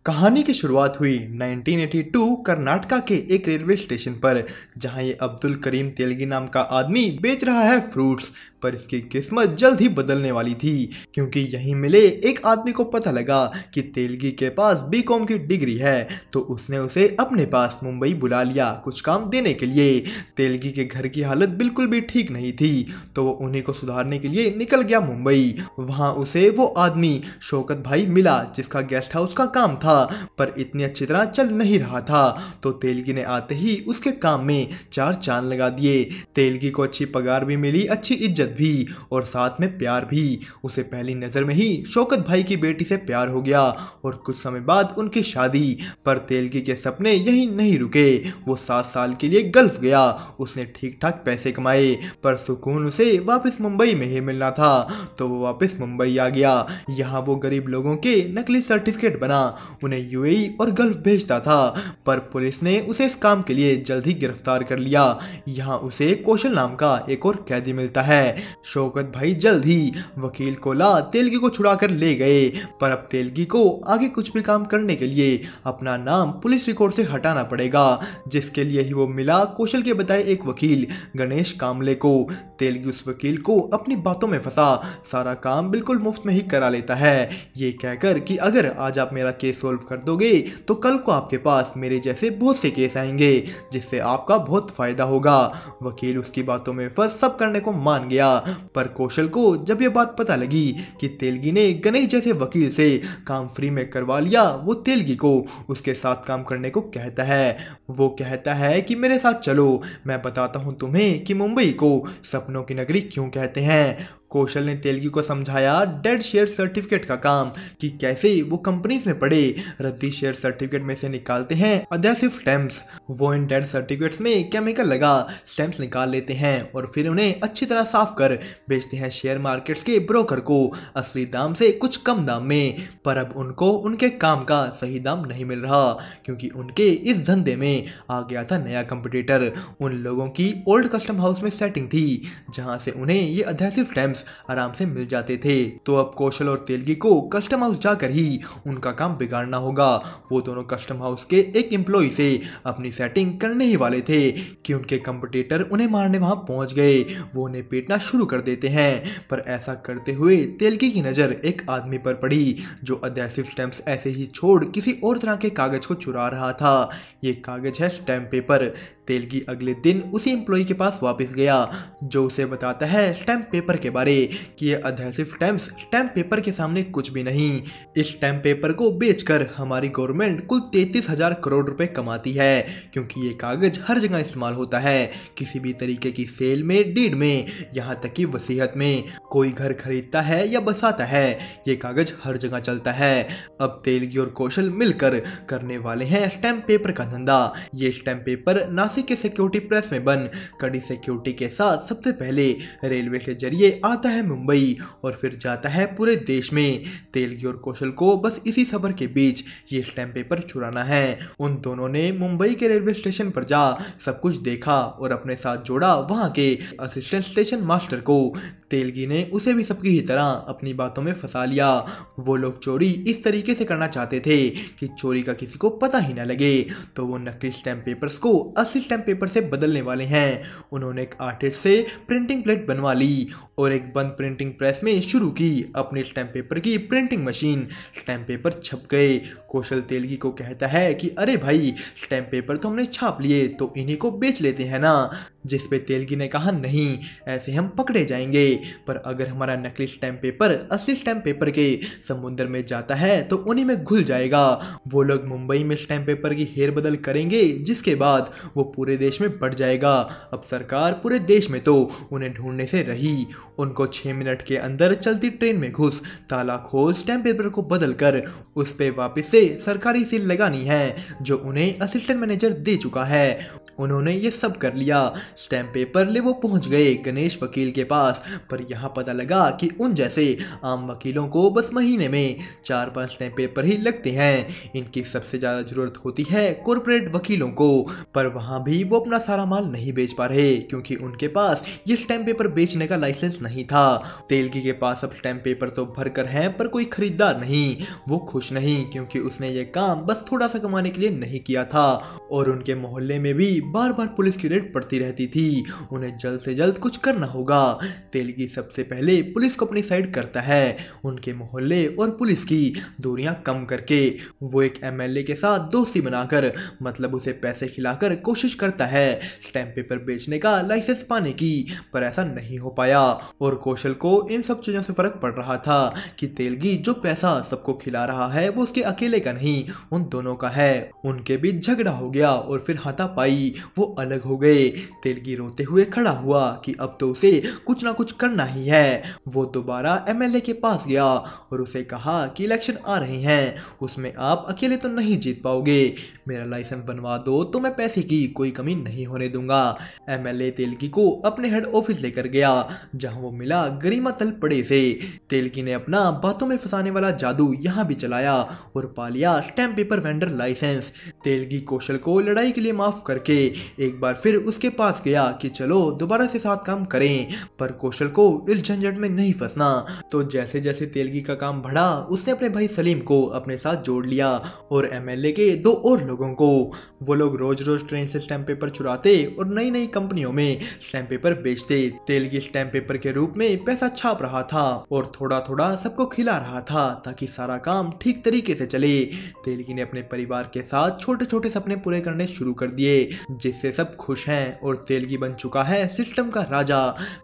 कहानी की शुरुआत हुई 1982 कर्नाटका के एक रेलवे स्टेशन पर, जहां ये अब्दुल करीम तेलगी नाम का आदमी बेच रहा है फ्रूट्स। पर इसकी किस्मत जल्द ही बदलने वाली थी, क्योंकि यहीं मिले एक आदमी को पता लगा कि तेलगी के पास बीकॉम की डिग्री है, तो उसने उसे अपने पास मुंबई बुला लिया कुछ काम देने के लिए। तेलगी के घर की हालत बिल्कुल भी ठीक नहीं थी, तो वो उन्हीं को सुधारने के लिए निकल गया मुंबई। वहां उसे वो आदमी शौकत भाई मिला, जिसका गेस्ट हाउस का काम था, पर इतनी अच्छी तरह चल नहीं रहा था। तो तेलगी ने आते ही उसके काम में चार चांद लगा दिए। तेलगी को अच्छी पगार भी मिली, अच्छी इज्जत भी, और साथ में प्यार भी। उसे पहली नजर में ही शौकत भाई की बेटी से प्यार हो गया और कुछ समय बाद उनकी शादी। पर तेलगी के सपने यही नहीं रुके, वो 7 साल के लिए गल्फ गया। उसने ठीक ठाक पैसे कमाए, पर सुकून उसे वापस मुंबई में ही मिलना था, तो वो वापस मुंबई आ गया। यहाँ वो गरीब लोगों के नकली सर्टिफिकेट बना उन्हें यूएई और गल्फ भेजता था, पर पुलिस ने उसे इस काम के लिए जल्द ही गिरफ्तार कर लिया। यहाँ उसे कौशल नाम का एक और कैदी मिलता है। शौकत भाई जल्द ही वकील को ला तेलगी को छुड़ा कर ले गए, पर अब तेलगी को आगे कुछ भी काम करने के लिए अपना नाम पुलिस रिकॉर्ड से हटाना पड़ेगा, जिसके लिए ही वो मिला कौशल के बताए एक वकील गणेश कामले को। तेलगी उस वकील को अपनी बातों में फंसा सारा काम बिल्कुल मुफ्त में ही करा लेता है, ये कहकर कि अगर आज आप मेरा केस सोल्व कर दोगे तो कल को आपके पास मेरे जैसे बहुत से केस आएंगे, जिससे आपका बहुत फायदा होगा। वकील उसकी बातों में फंस सब करने को मान गया, पर कौशल को जब यह बात पता लगी कि तेलगी ने गणेश जैसे वकील से काम फ्री में करवा लिया, वो तेलगी को उसके साथ काम करने को कहता है। वो कहता है कि मेरे साथ चलो, मैं बताता हूँ तुम्हें कि मुंबई को सपनों की नगरी क्यों कहते हैं। कौशल ने तेलगी को समझाया डेड शेयर सर्टिफिकेट का काम, कि कैसे वो कंपनीज में पड़े रद्दी शेयर सर्टिफिकेट में से निकालते हैं अधेसिव स्टैम्प्स। वो इन डेड सर्टिफिकेट्स में केमिकल लगा स्टैम्प्स निकाल लेते हैं और फिर उन्हें अच्छी तरह साफ कर बेचते हैं शेयर मार्केट्स के ब्रोकर को असली दाम से कुछ कम दाम में। पर अब उनको उनके काम का सही दाम नहीं मिल रहा, क्योंकि उनके इस धंधे में आ गया था नया कंपटीटर। उन लोगों की ओल्ड कस्टम हाउस में सेटिंग थी, जहां से उन्हें ये अधेसिव स्टैम्प्स आराम से मिल जाते थे। तो अब कौशल और तेलगी को कस्टम हाउस जाकर ही उनका काम बिगाड़ना होगा। वो दोनों कस्टम हाउस के एक एम्प्लॉय से अपनी सेटिंग करने ही वाले थे कि उनके कंपटीटर उन्हें मारने वहां पहुंच गए। वो उन्हें पीटना शुरू कर देते हैं, पर ऐसा करते हुए तेलगी की नजर एक आदमी पर पड़ी, जो अधेसिव स्टैम्प्स ऐसे ही छोड़ किसी और तरह के कागज को चुरा रहा था। ये कागज है स्टैम्प पेपर। तेलगी अगले दिन उसी एम्प्लॉय के पास वापस गया, जो उसे बताता है स्टैम्प पेपर के बारे, कि ये अधेसिव स्टैम्प्स स्टैम्प पेपर के सामने कुछ भी नहीं। इस स्टैम्प पेपर को बेचकर हमारी गवर्नमेंट कुल 33,000 करोड़ रुपए कमाती है, क्योंकि ये कागज हर जगह इस्तेमाल होता है, किसी भी तरीके की सेल में, डीड में, यहाँ तक कि वसीयत में। कोई घर खरीदता है या बसाता है, ये कागज हर जगह चलता है। अब तेलगी और कौशल मिलकर करने वाले हैं स्टैम्प पेपर का धंधा। ये स्टैम्प पेपर नासिक के सिक्योरिटी प्रेस में बन कड़ी सिक्योरिटी के साथ सबसे पहले रेलवे के जरिए आता है मुंबई और फिर जाता है पूरे देश में। तेलगी और कौशल को बस इसी सफर के बीच ये स्टैम्प पेपर चुराना है। उन दोनों ने मुंबई के रेलवे स्टेशन पर जा सब कुछ देखा और अपने साथ जोड़ा वहां के असिस्टेंट स्टेशन मास्टर को। तेलगी ने उसे भी सबकी ही तरह अपनी बातों में फंसा लिया। वो लोग चोरी इस तरीके से करना चाहते थे कि चोरी का किसी को पता ही ना लगे, तो वो नकली स्टैम्प पेपर्स को असली स्टैम्प पेपर से बदलने वाले हैं। उन्होंने एक आर्टिस्ट से प्रिंटिंग प्लेट बनवा ली और एक बंद प्रिंटिंग प्रेस में शुरू की अपने स्टैम्प पेपर की प्रिंटिंग मशीन। स्टैम्प पेपर छप गए। कौशल तेलगी को कहता है कि अरे भाई, स्टैम्प पेपर तो हमने छाप लिए, तो इन्हीं को बेच लेते हैं ना। जिस पे तेलगी ने कहा नहीं, ऐसे हम पकड़े जाएंगे, पर अगर हमारा नकली स्टैम्प पेपर असली स्टैम्प पेपर के समुद्र में जाता है तो उन्हीं में घुल जाएगा। वो लोग मुंबई में स्टैम्प पेपर की हेर बदल करेंगे, जिसके बाद वो पूरे देश में बढ़ जाएगा। अब सरकार पूरे देश में तो उन्हें ढूंढने से रही। उनको 6 मिनट के अंदर चलती ट्रेन में घुस ताला खोल स्टैम्प पेपर को बदल कर उस पे वापस से सरकारी सील लगानी है, जो उन्हें असिस्टेंट मैनेजर दे चुका है। उन्होंने ये सब कर लिया। स्टैम्प पेपर ले वो पहुंच गए गणेश वकील के पास, पर यहाँ पता लगा कि उन जैसे आम वकीलों को बस महीने में 4-5 स्टैम्प पेपर ही लगते हैं। इनकी सबसे ज़्यादा ज़रूरत होती है कॉर्पोरेट वकीलों को, पर वहाँ भी वो अपना सारा माल नहीं बेच पा रहे क्योंकि उनके पास ये स्टैम्प पेपर बेचने का लाइसेंस नहीं था। तेलगी के पास अब स्टैम्प पेपर तो भरकर हैं पर कोई खरीदार नहीं। वो खुश नहीं क्योंकि उसने ये काम बस थोड़ा सा कमाने के लिए नहीं किया था और उनके मोहल्ले में भी बार बार पुलिस की रेड पड़ती रहती थी। उन्हें जल्द से जल्द कुछ करना होगा। तेलगी सबसे पहले पुलिस को अपनी साइड करता है, उनके मोहल्ले और पुलिस की दूरियां कम करके। वो एक एमएलए के साथ दोस्ती बनाकर, मतलब उसे पैसे खिलाकर कोशिश करता है स्टैम्प पेपर बेचने का लाइसेंस पाने की, पर ऐसा नहीं हो पाया। और कौशल को इन सब चीजों से फर्क पड़ रहा था कि तेलगी जो पैसा सबको खिला रहा है वो उसके अकेले का नहीं, उन दोनों का है। उनके बीच झगड़ा हो गया और फिर हाथापाई, वो अलग हो गए। तेलगी रोते हुए खड़ा हुआ कि अब तो उसे कुछ ना कुछ करना ही है। वो दोबारा एमएलए के पास गया और उसे कहा कि इलेक्शन आ रहे हैं, उसमें आप अकेले तो नहीं जीत पाओगे, मेरा लाइसेंस बनवा दो तो मैं पैसे की कोई कमी नहीं होने दूंगा। एमएलए तेलगी को अपने हेड ऑफिस लेकर गया जहां वो मिला गरिमा तलपड़े से। तेलगी ने अपना बातों में फंसाने वाला जादू यहाँ भी चलाया और पा लिया stamp paper vendor licence. Telgi कौशल को लड़ाई के लिए माफ करके एक बार फिर उसके पास गया कि चलो दोबारा से साथ काम करें, पर कौशल को इस झंझट में नहीं फंसना। तो जैसे जैसे तेलगी का काम बढ़ा उसने अपने भाई सलीम को अपने साथ जोड़ लिया और एमएलए के 2 और लोगों को। वो लोग रोज रोज ट्रेन से स्टैम्प पेपर चुराते और नई नई कंपनियों में स्टैम्प पेपर बेचते। तेलगी स्टैम्प पेपर के रूप में पैसा छाप रहा था और थोड़ा थोड़ा सबको खिला रहा था ताकि सारा काम ठीक तरीके से चले। तेलगी ने अपने परिवार के साथ छोटे छोटे सपने पूरे करने शुरू कर दिए जिससे सब खुश हैं और तेलगी बन चुका है सिस्टम का राजा।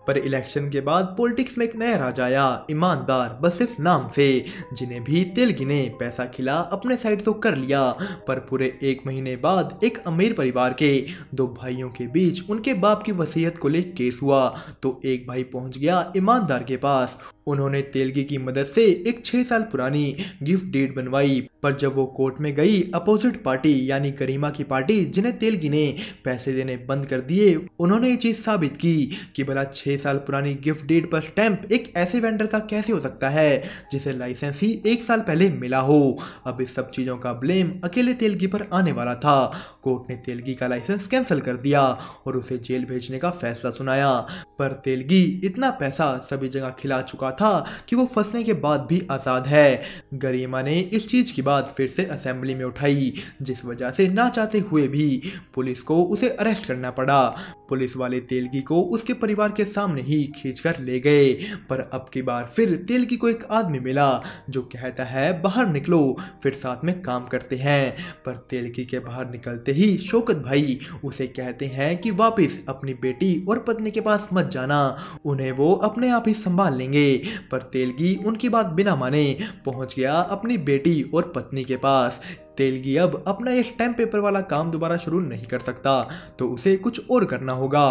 पर इलेक्शन के बाद पॉलिटिक्स में एक नया राजा आया, ईमानदार बस सिर्फ नाम से, जिन्हें भी तेलगी ने पैसा खिला अपने साइड तो कर लिया। पर पूरे 1 महीने बाद एक अमीर परिवार के 2 भाइयों के बीच उनके बाप की वसीयत को लेकर केस हुआ तो एक भाई पहुंच गया ईमानदार के पास। उन्होंने तेलगी की मदद से एक 6 साल पुरानी गिफ्ट डीड बनवाई, पर जब वो कोर्ट में गई अपोजिट पार्टी यानी गरिमा की पार्टी जिन्हें तेलगी ने पैसे देने बंद कर दिए, उन्होंने ये चीज साबित की कि भला 6 साल पुरानी गिफ्ट डीड पर स्टैंप एक ऐसे वेंडर का कैसे हो सकता है जिसे लाइसेंस ही 1 साल पहले मिला हो। अब इस सब चीजों का ब्लेम अकेले तेलगी पर आने वाला था। कोर्ट ने तेलगी का लाइसेंस कैंसिल कर दिया और उसे जेल भेजने का फैसला सुनाया, पर तेलगी इतना पैसा सभी जगह खिला चुका था कि वो फंसने के बाद भी आजाद है। गरिमा ने इस चीज की बात फिर से असेंबली में उठाई जिस वजह से ना चाहते हुए भी पुलिस को उसे अरेस्ट करना पड़ा। पुलिस वाले तेलगी को उसके परिवार के सामने ही खींचकर ले गए, पर अब की बार फिर तेलगी को एक आदमी मिला जो कहता है बाहर निकलो फिर साथ में काम करते हैं। पर तेलगी के बाहर निकलते ही शौकत भाई उसे कहते हैं कि वापस अपनी बेटी और पत्नी के पास मत जाना, उन्हें वो अपने आप ही संभाल लेंगे। पर तेलगी उनकी बात बिना माने पहुंच गया अपनी बेटी और पत्नी के पास। तेलगी अब अपना ये स्टैम्प पेपर वाला काम दोबारा शुरू नहीं कर सकता तो उसे कुछ और करना होगा।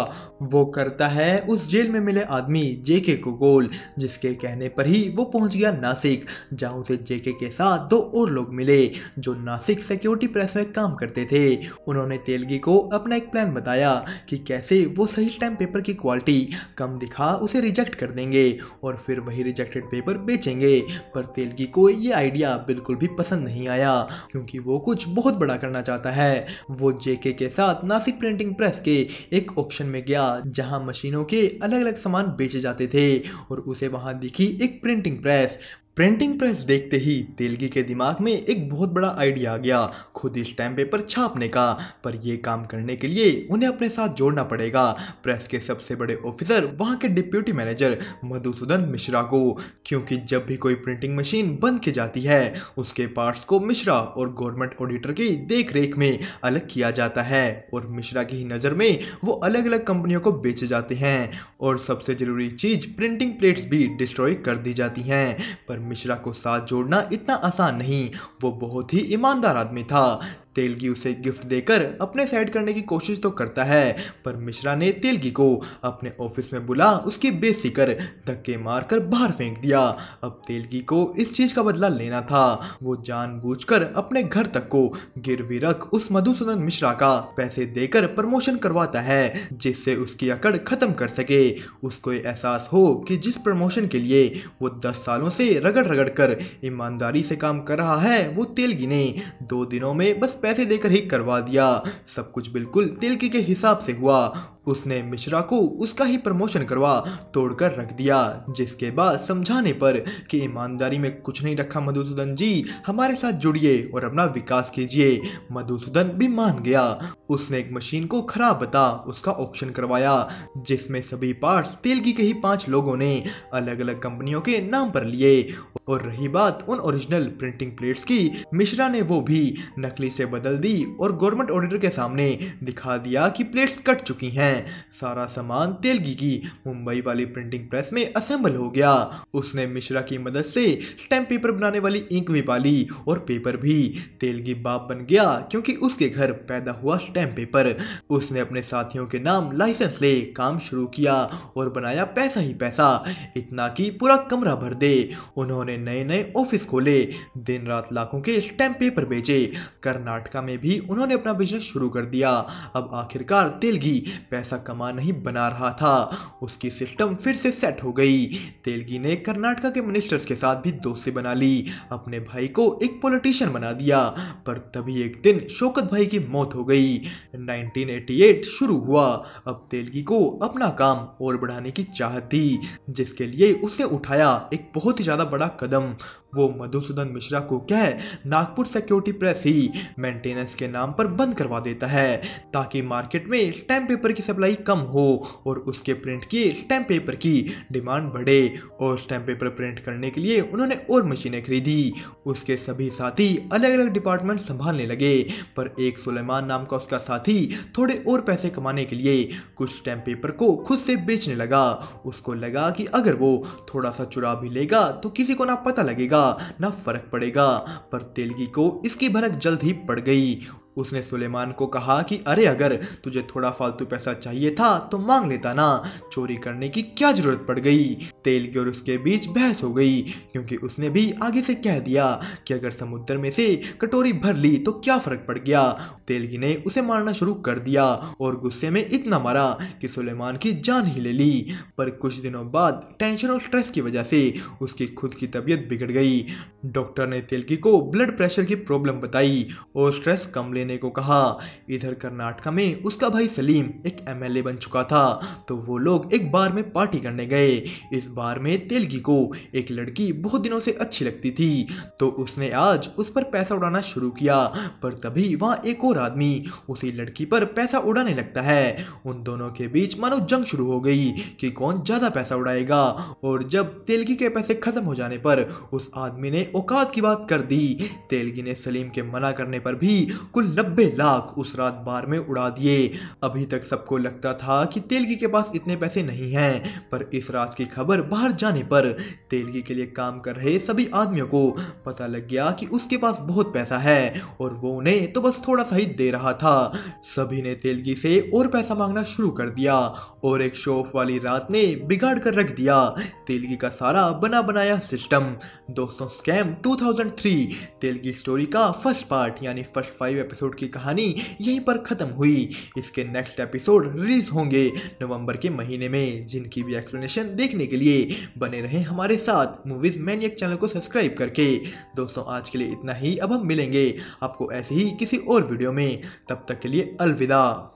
वो करता है उस जेल में मिले आदमी जेके को कॉल, जिसके कहने पर ही वो पहुंच गया नासिक जहां उसे जेके के साथ 2 और लोग मिले जो नासिक सिक्योरिटी प्रेस में काम करते थे। उन्होंने तेलगी को अपना एक प्लान बताया कि कैसे वो सही स्टैम्प पेपर की क्वालिटी कम दिखा उसे रिजेक्ट कर देंगे और फिर वही रिजेक्टेड पेपर बेचेंगे। पर तेलगी को ये आइडिया बिल्कुल भी पसंद नहीं आया क्योंकि वो कुछ बहुत बड़ा करना चाहता है। वो जेके के साथ नासिक प्रिंटिंग प्रेस के एक ऑक्शन में गया जहां मशीनों के अलग अलग सामान बेचे जाते थे और उसे वहां दिखी एक प्रिंटिंग प्रेस। प्रिंटिंग प्रेस देखते ही तेलगी के दिमाग में एक बहुत बड़ा आइडिया आ गया खुद ही स्टैम्प पेपर छापने का। पर यह काम करने के लिए उन्हें अपने साथ जोड़ना पड़ेगा प्रेस के सबसे बड़े ऑफिसर वहां के डिप्यूटी मैनेजर मधुसूदन मिश्रा को, क्योंकि जब भी कोई प्रिंटिंग मशीन बंद की जाती है उसके पार्ट्स को मिश्रा और गवर्नमेंट ऑडिटर की देख रेख में अलग किया जाता है और मिश्रा की नज़र में वो अलग अलग कंपनियों को बेचे जाते हैं और सबसे जरूरी चीज प्रिंटिंग प्लेट्स भी डिस्ट्रॉय कर दी जाती हैं। पर मिश्रा को साथ जोड़ना इतना आसान नहीं, वो बहुत ही ईमानदार आदमी था। तेलगी उसे गिफ्ट देकर अपने साइड करने की कोशिश तो करता है, पर मिश्रा ने तेलगी को अपने ऑफिस में बुला उसकी बेइज्जती कर धक्के मारकर बाहर फेंक दिया। अब तेलगी को इस चीज का बदला लेना था। वो जानबूझकर अपने घर तक को गिरवी रख उस मधुसूदन मिश्रा का पैसे देकर प्रमोशन करवाता है, जिससे उसकी अकड़ खत्म कर सके। उसको ये एहसास हो कि जिस प्रमोशन के लिए वो 10 सालों से रगड़ रगड़ कर ईमानदारी से काम कर रहा है, वो तेलगी ने 2 दिनों में बस पैसे देकर ही करवा दिया। सब कुछ बिल्कुल तेलगी के हिसाब से हुआ। उसने मिश्रा को उसका ही प्रमोशन करवा तोड़कर रख दिया, जिसके बाद समझाने पर कि ईमानदारी में कुछ नहीं रखा मधुसूदन जी, हमारे साथ जुड़िए और अपना विकास कीजिए। मधुसूदन भी मान गया। उसने एक मशीन को खराब बता उसका ऑक्शन करवाया, जिसमें सभी पार्ट्स तेलगी के ही 5 लोगों ने अलग अलग कंपनियों के नाम पर लिए। और रही बात उन ओरिजिनल प्रिंटिंग प्लेट्स की, मिश्रा ने वो भी नकली से बदल दी और गवर्नमेंट ऑडिटर के सामने दिखा दिया कि प्लेट्स कट चुकी हैं। सारा सामान तेलगी की मुंबई वाली प्रिंटिंग प्रेस में असेंबल हो गया। उसने मिश्रा की मदद से स्टैम्प पेपर बनाने वाली इंक भी पाली और पेपर भी। तेलगी बाप बन गया क्योंकि उसके घर पैदा हुआ स्टैम्प पेपर। उसने अपने साथियों के नाम लाइसेंस ले काम शुरू किया और बनाया पैसा ही पैसा, इतना कि पूरा कमरा भर दे। उन्होंने नए नए ऑफिस खोले, दिन रात लाखों के स्टैम्प पेपर बेचे। कर्नाटका में भी उन्होंने अपना बिजनेस शुरू कर दिया। अब आखिरकार तेलगी पैसा कमा नहीं बना रहा था, उसकी सिस्टम फिर से सेट हो गई। तेलगी ने कर्नाटका के मिनिस्टर्स के साथ भी दोस्ती बना ली, अपने भाई को एक पॉलिटिशियन बना दिया। पर तभी एक दिन शौकत भाई की मौत हो गई। 1988 शुरू हुआ। अब तेलगी को अपना काम और बढ़ाने की चाहत थी, जिसके लिए उसने उठाया एक बहुत ही ज्यादा बड़ा कदम। वो मधुसूदन मिश्रा को नागपुर सिक्योरिटी प्रेस ही मेंटेनेंस के नाम पर बंद करवा देता है, ताकि मार्केट में स्टैम्प पेपर की सप्लाई कम हो और उसके प्रिंट किए स्टैम्प पेपर की डिमांड बढ़े। और स्टैम्प पेपर प्रिंट करने के लिए उन्होंने और मशीनें खरीदी। उसके सभी साथी अलग अलग डिपार्टमेंट संभालने लगे, पर एक सुलेमान नाम का उसका साथी थोड़े और पैसे कमाने के लिए कुछ स्टैम्प पेपर को खुद से बेचने लगा। उसको लगा कि अगर वो थोड़ा सा चुरा भी लेगा तो किसी को ना पता लगेगा ना फर्क पड़ेगा। पर तेलगी को इसकी भनक जल्द ही पड़ गई। उसने सुलेमान को कहा कि अरे अगर तुझे थोड़ा फालतू पैसा चाहिए था तो मांग लेता ना, चोरी करने की क्या जरूरत पड़ गई। तेलगी और उसके बीच बहस हो गई, क्योंकि उसने भी आगे से कह दिया कि अगर समुद्र में से कटोरी भर ली तो क्या फर्क पड़ गया। तेलगी ने उसे मारना शुरू कर दिया और गुस्से में इतना मारा कि सुलेमान की जान ही ले ली। पर कुछ दिनों बाद टेंशन और स्ट्रेस की वजह से उसकी खुद की तबीयत बिगड़ गई। डॉक्टर ने तेलगी को ब्लड प्रेशर की प्रॉब्लम बताई और स्ट्रेस कम लेने को कहा। इधर कर्नाटका में उसका भाई सलीम एक एमएलए बन चुका था, तो वो लोग एक बार में पार्टी करने गए। इस बार में तेलगी को एक लड़की बहुत दिनों से अच्छी लगती थी, तो उसने आज उस पर पैसा उड़ाना शुरू किया। पर तभी वहाँ एक और आदमी उसी लड़की पर पैसा उड़ाने लगता है। उन दोनों के बीच मानो जंग शुरू हो गई कि कौन ज्यादा पैसा उड़ाएगा। और जब तेलगी के पैसे खत्म हो जाने पर उस आदमी ने औकात की बात कर दी। तेलगी ने सलीम के मना करने पर भी कुल 90 लाख उस रात बार में उड़ा दिए। अभी तक सबको लगता था कि तेलगी के पास इतने पैसे नहीं हैं, पर इस राज की खबर बाहर जाने पर तेलगी के लिए काम कर रहे सभी आदमियों को पता लग गया कि उसके पास बहुत पैसा है और वो उन्हें तो बस थोड़ा सा ही दे रहा था। सभी ने तेलगी से और पैसा मांगना शुरू कर दिया और एक शो ऑफ वाली रात ने बिगाड़ कर रख दिया तेलगी का सारा बना बनाया सिस्टम। दोस्तों, स्कैम 2003 तेलगी स्टोरी का फर्स्ट पार्ट यानी फर्स्ट 5 एपिसोड की कहानी यहीं पर खत्म हुई। इसके नेक्स्ट एपिसोड रिलीज होंगे नवंबर के महीने में, जिनकी भी एक्सप्लेनेशन देखने के लिए बने रहे हमारे साथ मूवीज मैनियक चैनल को सब्सक्राइब करके। दोस्तों, आज के लिए इतना ही। अब हम मिलेंगे आपको ऐसे ही किसी और वीडियो में, तब तक के लिए अलविदा।